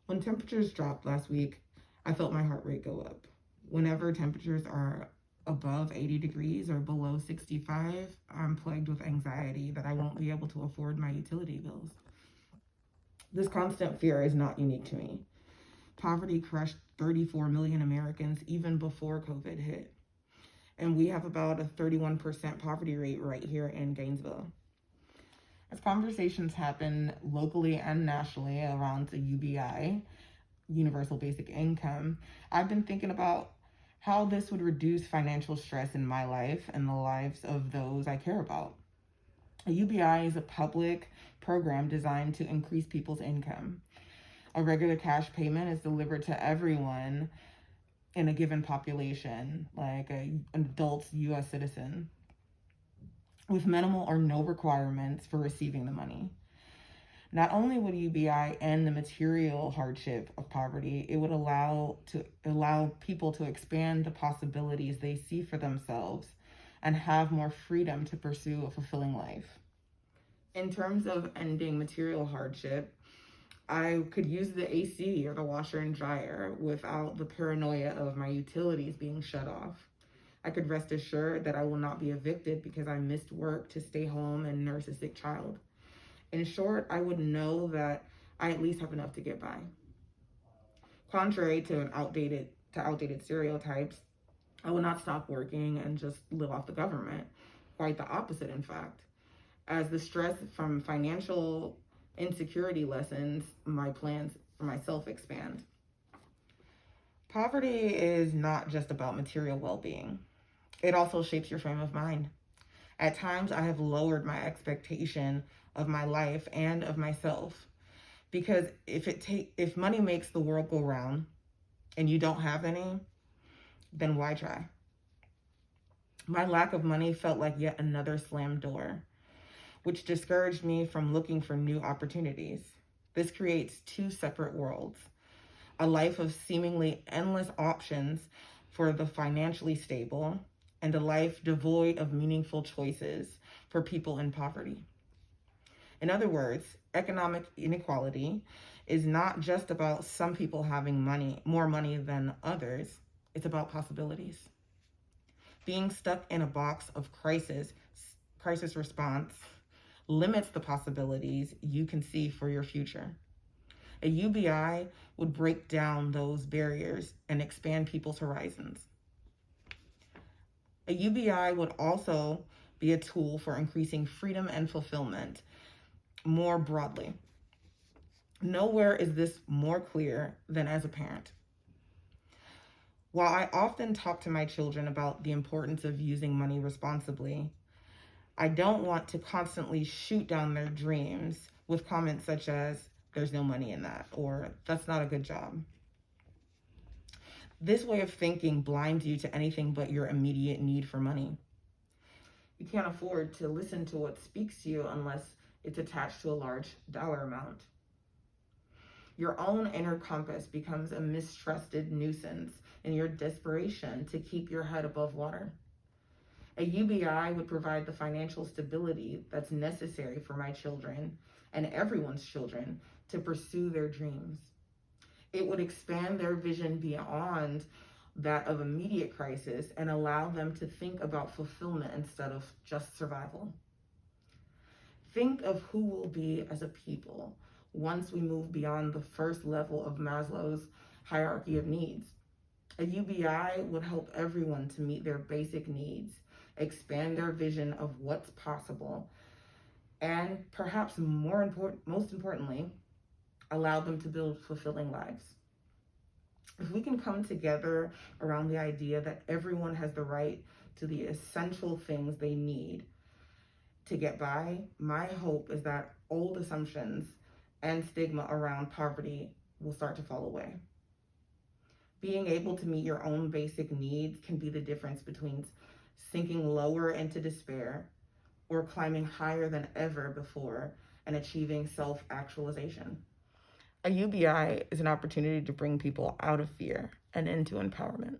When temperatures dropped last week, I felt my heart rate go up. Whenever temperatures are above 80 degrees or below 65, I'm plagued with anxiety that I won't be able to afford my utility bills. This constant fear is not unique to me. Poverty crushed 34 million Americans even before COVID hit. And we have about a 31% poverty rate right here in Gainesville. As conversations happen locally and nationally around the UBI, Universal Basic Income, I've been thinking about how this would reduce financial stress in my life and the lives of those I care about. A UBI is a public program designed to increase people's income. A regular cash payment is delivered to everyone in a given population, like an adult US citizen, with minimal or no requirements for receiving the money. Not only would UBI end the material hardship of poverty, it would allow people to expand the possibilities they see for themselves and have more freedom to pursue a fulfilling life. In terms of ending material hardship, I could use the AC or the washer and dryer without the paranoia of my utilities being shut off. I could rest assured that I will not be evicted because I missed work to stay home and nurse a sick child. In short, I would know that I at least have enough to get by. Contrary to outdated stereotypes, I will not stop working and just live off the government. Quite the opposite, in fact. As the stress from financial insecurity lessens, my plans for myself expand. Poverty is not just about material well-being. It also shapes your frame of mind. At times, I have lowered my expectation of my life and of myself because if money makes the world go round and you don't have any, then why try? My lack of money felt like yet another slammed door, which discouraged me from looking for new opportunities. This creates two separate worlds: a life of seemingly endless options for the financially stable, and a life devoid of meaningful choices for people in poverty. In other words, economic inequality is not just about some people having more money than others. It's about possibilities. Being stuck in a box of crisis response limits the possibilities you can see for your future. A UBI would break down those barriers and expand people's horizons. A UBI would also be a tool for increasing freedom and fulfillment more broadly. Nowhere is this more clear than as a parent. While I often talk to my children about the importance of using money responsibly, I don't want to constantly shoot down their dreams with comments such as, "There's no money in that," or "That's not a good job." This way of thinking blinds you to anything but your immediate need for money. You can't afford to listen to what speaks to you unless it's attached to a large dollar amount. Your own inner compass becomes a mistrusted nuisance in your desperation to keep your head above water. A UBI would provide the financial stability that's necessary for my children and everyone's children to pursue their dreams. It would expand their vision beyond that of immediate crisis and allow them to think about fulfillment instead of just survival. Think of who we'll be as a people once we move beyond the first level of Maslow's hierarchy of needs. A UBI would help everyone to meet their basic needs, expand their vision of what's possible, and perhaps most importantly, allow them to build fulfilling lives. If we can come together around the idea that everyone has the right to the essential things they need to get by, my hope is that old assumptions and stigma around poverty will start to fall away. Being able to meet your own basic needs can be the difference between sinking lower into despair or climbing higher than ever before and achieving self-actualization. A UBI is an opportunity to bring people out of fear and into empowerment.